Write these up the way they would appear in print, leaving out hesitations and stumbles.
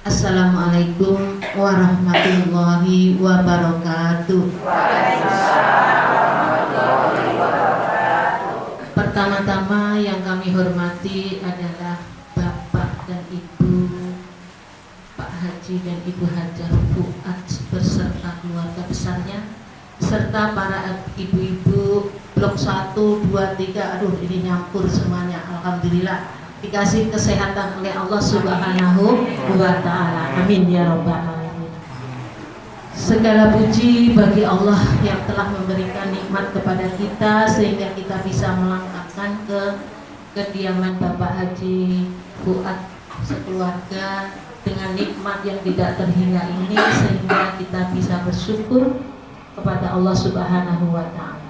Assalamualaikum warahmatullahi wabarakatuh. Pertama-tama yang kami hormati adalah Bapak dan Ibu, Pak Haji dan Ibu Hajah Fuad beserta keluarga besarnya, serta para ibu-ibu blok 1, 2, 3. Aduh, ini nyampur semuanya. Alhamdulillah dikasih kesehatan oleh Allah Subhanahu wa ta'ala. Amin ya rabbal alamin. Segala puji bagi Allah yang telah memberikan nikmat kepada kita sehingga kita bisa melangkahkan ke kediaman Bapak Haji Fuad sekeluarga dengan nikmat yang tidak terhingga ini, sehingga kita bisa bersyukur kepada Allah Subhanahu wa ta'ala.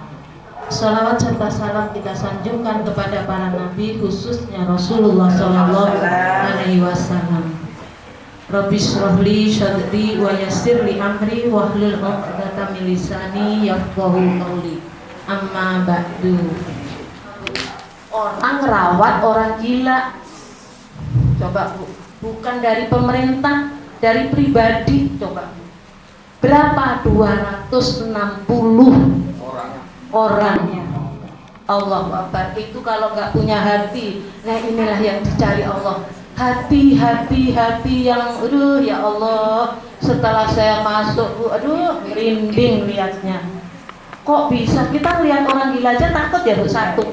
Salawat serta salam kita sanjungkan kepada para nabi, khususnya Rasulullah Sallallahu Alaihi Wasallam. Rabbi shrahli sadri wa yassirli amri wahlul 'uqdatam min lisani yafqahu qawli. Amma ba'du. Orang rawat orang gila. Coba Bu, bukan dari pemerintah, dari pribadi. Coba Bu. Berapa? 260 orangnya. Allah Akbar. Itu kalau nggak punya hati. Nah inilah yang dicari Allah. Hati yang aduh ya Allah, setelah saya masuk Bu, aduh merinding lihatnya. Kok bisa kita lihat orang gila aja takut ya Bu, satu.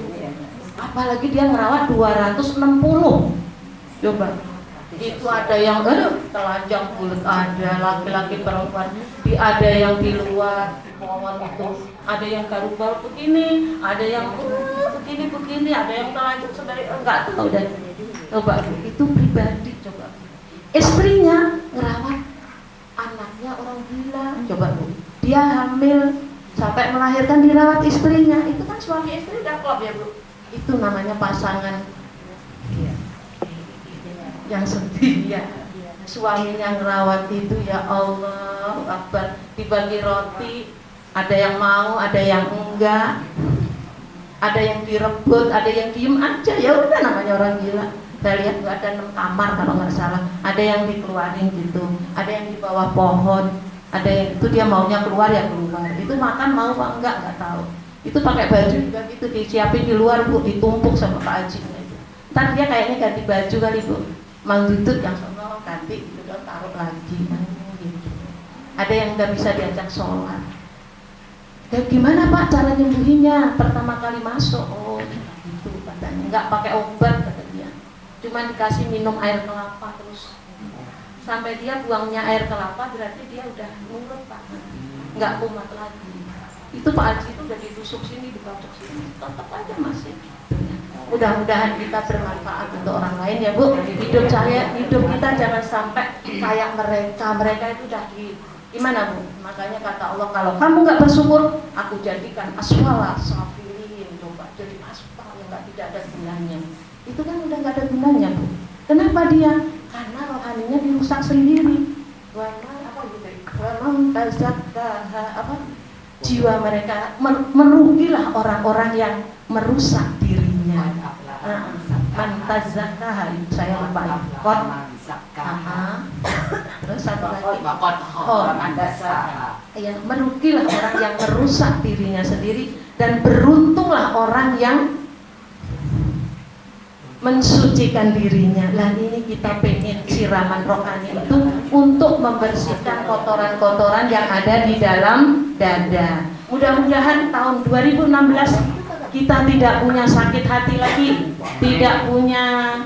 Apalagi dia merawat 260. Coba. Itu ada yang telanjang bulat, ada laki-laki perempuan, ada yang di luar pohon itu, ada yang garuk-garuk begini, ada yang begini, ada yang telanjang sendiri, enggak tahu dan coba itu pribadi. Coba istrinya ngerawat anaknya orang gila, coba Bu, dia hamil sampai melahirkan dirawat istrinya, itu kan suami istri udah klop ya Bu, itu namanya pasangan yang setia. Suaminya ngerawat itu ya Allah Akbar, dibagi roti, ada yang mau, ada yang enggak, ada yang direbut, ada yang diem aja, ya udah namanya orang gila. Saya lihat nggak ada 6 kamar kalau nggak salah, ada yang dikeluarin gitu, ada yang di bawah pohon, ada yang itu dia maunya keluar ya keluar, itu makan mau apa enggak tahu. Itu pakai baju juga gitu, disiapin di luar Bu, ditumpuk sama Pak Haji itu. Ntar dia kayaknya ganti baju kali Bu, Mang Dudut yang sono ganti gitu dong, taruh lagi gitu. Ada yang nggak bisa diajak sholat. Ya gimana Pak cara nyembuhinnya? Pertama kali masuk, oh gitu katanya, nggak pakai obat kata dia, cuma dikasih minum air kelapa terus sampai dia buangnya air kelapa, berarti dia udah nurut Pak, nggak kumat lagi. Itu Pak Haji itu udah ditusuk sini, dikocok sini, tetap aja masih. Mudah-mudahan kita bermanfaat untuk orang lain ya Bu. Hidup kita jangan sampai kayak mereka itu udah di gimana Bu? Makanya kata Allah, kalau kamu nggak bersyukur, aku jadikan aswala safirin, coba jadi aspal yang tidak ada gunanya. Itu kan udah nggak ada gunanya Bu. Kenapa dia? Karena rohaninya dirusak sendiri. Jiwa mereka merugilah orang-orang yang merusak dirinya. Man tazakkaha, saya lupa. Terus satu lagi, merugilah orang yang merusak dirinya sendiri, dan beruntunglah orang yang mensucikan dirinya. Lah ini kita pengen siraman rohani itu untuk membersihkan kotoran-kotoran yang ada di dalam dada. Mudah-mudahan tahun 2016 kita tidak punya sakit hati lagi, tidak punya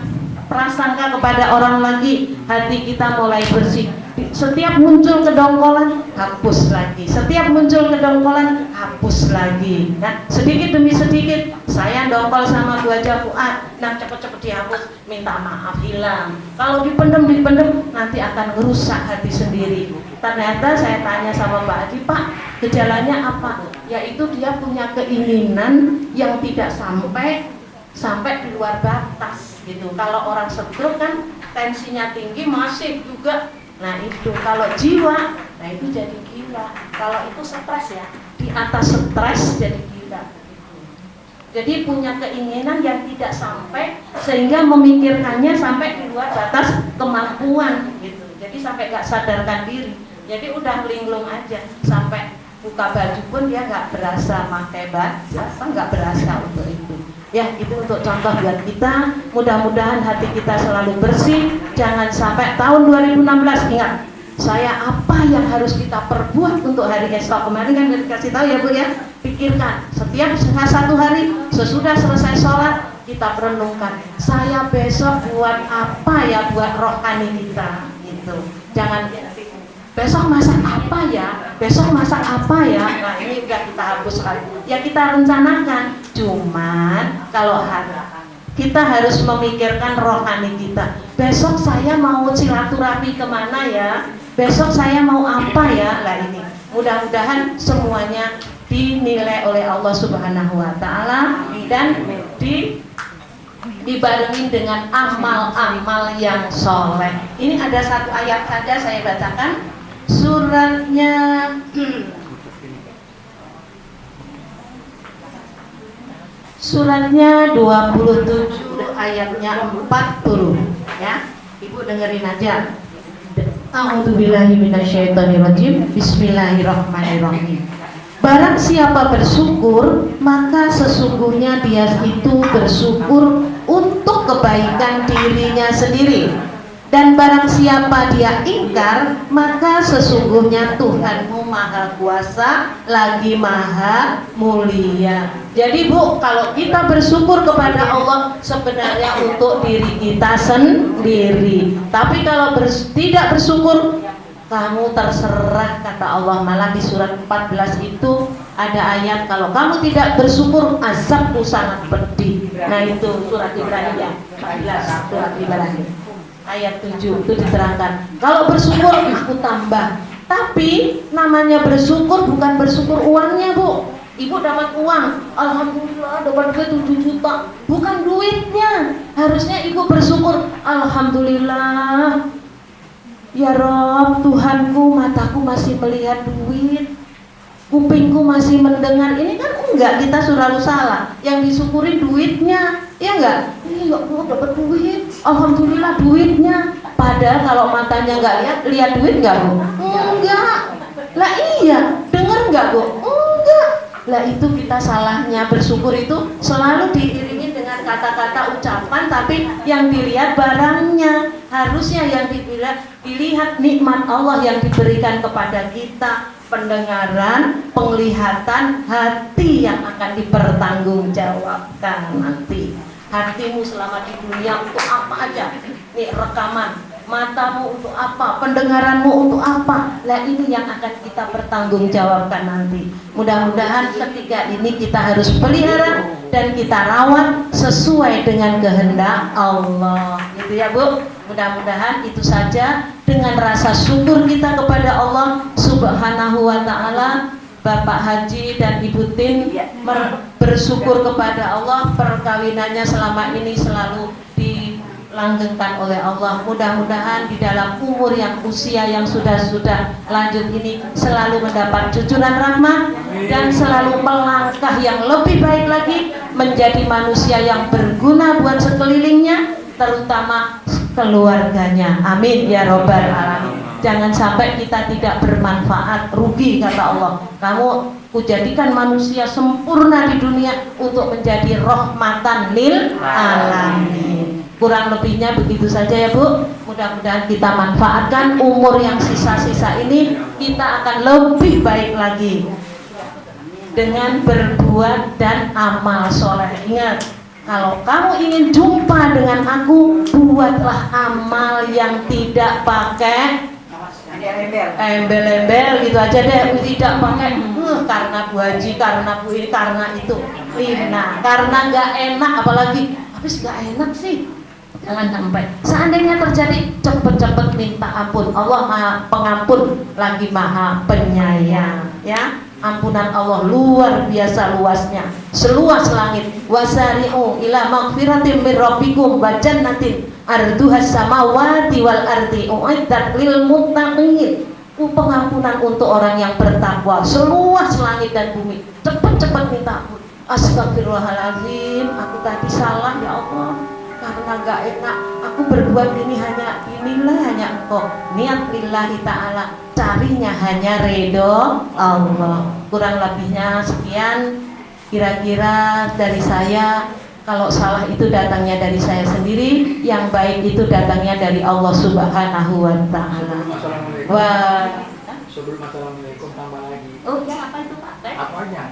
prasangka kepada orang lagi, hati kita mulai bersih. Setiap muncul kedongkolan, hapus lagi. Setiap muncul kedongkolan, hapus lagi. Nah, sedikit demi sedikit, saya dongkol sama Bu Haja Fuad, nah cepet-cepet dihapus, minta maaf, hilang. Kalau dipendem, nanti akan merusak hati sendiri. Ternyata saya tanya sama Pak Haji, Pak, gejalanya apa? Yaitu dia punya keinginan yang tidak sampai di luar batas gitu. Kalau orang stroke kan tensinya tinggi, masih juga. Nah itu kalau jiwa, nah itu jadi gila. Kalau itu stres ya, di atas stres jadi gila. Jadi punya keinginan yang tidak sampai, sehingga memikirkannya sampai di luar batas kemampuan gitu. Jadi sampai nggak sadarkan diri. Jadi udah linglung aja, sampai buka baju pun dia nggak berasa pakai baju, nggak berasa untuk itu. Ya, itu untuk contoh buat kita. Mudah-mudahan hati kita selalu bersih. Jangan sampai tahun 2016 ingat, saya apa yang harus kita perbuat untuk hari esok. Kemarin kan dikasih tahu ya Bu ya, pikirkan setiap satu hari sesudah selesai sholat kita renungkan, saya besok buat apa ya buat rohani kita gitu. Jangan besok masak apa ya, besok masak apa ya. Nah ini udah kita hapuskan. Ya kita rencanakan. Cuman kalau kita harus memikirkan rohani kita. Besok saya mau silaturahmi kemana ya? Besok saya mau apa ya? Lah ini. Mudah-mudahan semuanya dinilai oleh Allah Subhanahu wa taala dan dibarengi dengan amal-amal yang soleh. Ini ada satu ayat saja saya bacakan. Suratnya 27 ayatnya 40 ya. Ibu dengerin aja. A'udzubillahi minasyaitonirrajim. Bismillahirrahmanirrahim. Barang siapa bersyukur, maka sesungguhnya dia itu bersyukur untuk kebaikan dirinya sendiri. Dan barang siapa dia ingkar, maka sesungguhnya Tuhanmu maha kuasa lagi maha mulia. Jadi Bu, kalau kita bersyukur kepada Allah sebenarnya untuk diri kita sendiri. Tapi kalau tidak bersyukur, kamu terserah kata Allah. Malah di surat 14 itu ada ayat, kalau kamu tidak bersyukur azabku sangat pedih. Nah itu surat Ibrahim ya, 14 surat Ibrahim ayat 7 itu diterangkan, kalau bersyukur aku tambah. Tapi namanya bersyukur bukan bersyukur uangnya Bu. Ibu dapat uang, alhamdulillah dapat duit 7 juta, bukan duitnya. Harusnya ibu bersyukur, alhamdulillah ya Rob, Tuhanku, mataku masih melihat duit, kupingku masih mendengar. Ini kan enggak, kita selalu salah. Yang disyukuri duitnya, ya enggak? Ini enggak mau dapat duit, alhamdulillah duitnya. Padahal kalau matanya enggak lihat duit enggak Bu? Enggak. Lah iya, dengar enggak Bu? Enggak. Lah itu kita salahnya. Bersyukur itu selalu diiringi dengan kata-kata ucapan, tapi yang dilihat barangnya. Harusnya yang dilihat nikmat Allah yang diberikan kepada kita, pendengaran, penglihatan, hati yang akan dipertanggungjawabkan nanti. Hatimu selama di dunia untuk apa aja? Nih rekaman, matamu untuk apa? Pendengaranmu untuk apa? Nah ini yang akan kita pertanggungjawabkan nanti. Mudah-mudahan ketiga ini kita harus pelihara dan kita rawat sesuai dengan kehendak Allah. Gitu ya Bu. Mudah-mudahan itu saja, dengan rasa syukur kita kepada Allah Subhanahu wa ta'ala. Bapak Haji dan Ibu Tin bersyukur kepada Allah, perkawinannya selama ini selalu dilanggengkan oleh Allah. Mudah-mudahan di dalam umur yang usia yang sudah lanjut ini selalu mendapat cucuran rahmat dan selalu melangkah yang lebih baik lagi, menjadi manusia yang berguna buat sekelilingnya, terutama keluarganya. Amin ya robbal alamin. Jangan sampai kita tidak bermanfaat, rugi kata Allah. Kamu kujadikan manusia sempurna di dunia untuk menjadi rahmatan lil alamin. Kurang lebihnya begitu saja ya Bu. Mudah-mudahan kita manfaatkan umur yang sisa-sisa ini, kita akan lebih baik lagi dengan berbuat dan amal soleh. Ingat, kalau kamu ingin jumpa dengan aku, buatlah amal yang tidak pakai embel-embel gitu aja deh, tidak pakai karena Bu Haji, karena Bu ini, karena itu. Nah, karena nggak enak, apalagi habis nggak enak sih. Jangan sampai. Seandainya terjadi, cepet-cepet minta ampun. Allah Maha Pengampun lagi Maha Penyayang, ya. Ampunan Allah luar biasa luasnya, seluas langit. Wasari'u ila magfiratin min rabbikum wa jannatin arduhas samawati wal ardi uiddat lil muttaqin. Pengampunan untuk orang yang bertakwa, seluas langit dan bumi. Cepat-cepat minta ampun. Astagfirullahaladzim, aku tadi salah ya Allah. karena gak enak aku berbuat ini, inilah hanya engkau, niat lillahi ta'ala, carinya hanya ridho Allah. Kurang lebihnya sekian kira-kira dari saya. Kalau salah itu datangnya dari saya sendiri, yang baik itu datangnya dari Allah Subhanahu wa Ta'ala. Wah, sebelum assalamualaikum tambah lagi. oh ya, apa itu Pak? Apanya?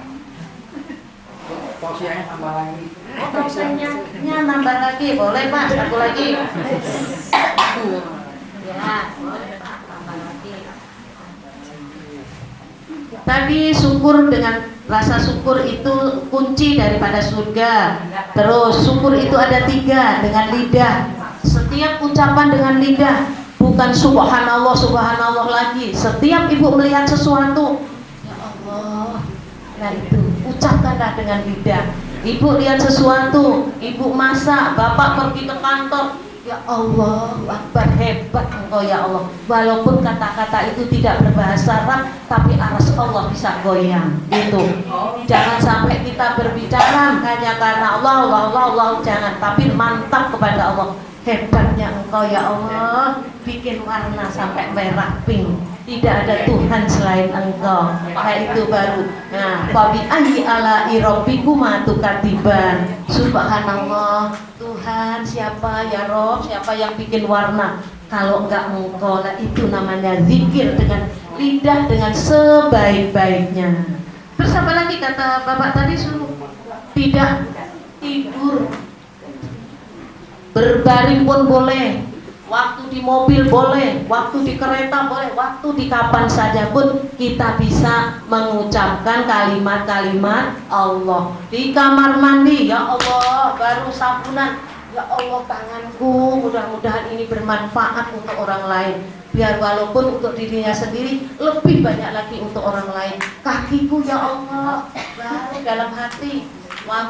Tausiahnya tambah lagi. Oh, tausiahnya nambah lagi, boleh Pak, satu lagi. Ya, boleh Pak, tambah lagi. Tadi syukur, dengan rasa syukur itu kunci daripada surga. Terus syukur itu ada 3, dengan lidah. Setiap ucapan dengan lidah, bukan subhanallah subhanallah lagi. Setiap ibu melihat sesuatu, ya Allah, nah itu ucapkanlah dengan lidah. Ibu lihat sesuatu, ibu masak, bapak pergi ke kantor, ya Allah Akbar, hebat engkau ya Allah. Walaupun kata-kata itu tidak berbahasa Arab, tapi aras Allah bisa goyang. Itu jangan sampai kita berbicara hanya karena Allah, Allah, Allah, Allah, jangan. Tapi mantap kepada Allah, hebatnya engkau ya Allah, bikin warna sampai merah pink. Tidak ada Tuhan selain engkau. Nah itu baru. Nah, wabi ayyi ala rabbikuma tukatiban. Subhanallah, Tuhan siapa ya Rob, siapa yang bikin warna? Kalau enggak engkau, lah itu namanya zikir dengan lidah, dengan sebaik-baiknya. Terus apa lagi kata Bapak tadi, suruh tidak tidur, berbaring pun boleh, waktu di mobil boleh, waktu di kereta boleh, waktu di kapan saja pun kita bisa mengucapkan kalimat-kalimat Allah. Di kamar mandi, ya Allah, baru sabunan, ya Allah tanganku, mudah-mudahan ini bermanfaat untuk orang lain. Biar walaupun untuk dirinya sendiri, lebih banyak lagi untuk orang lain. Kakiku, ya Allah, baru dalam hati,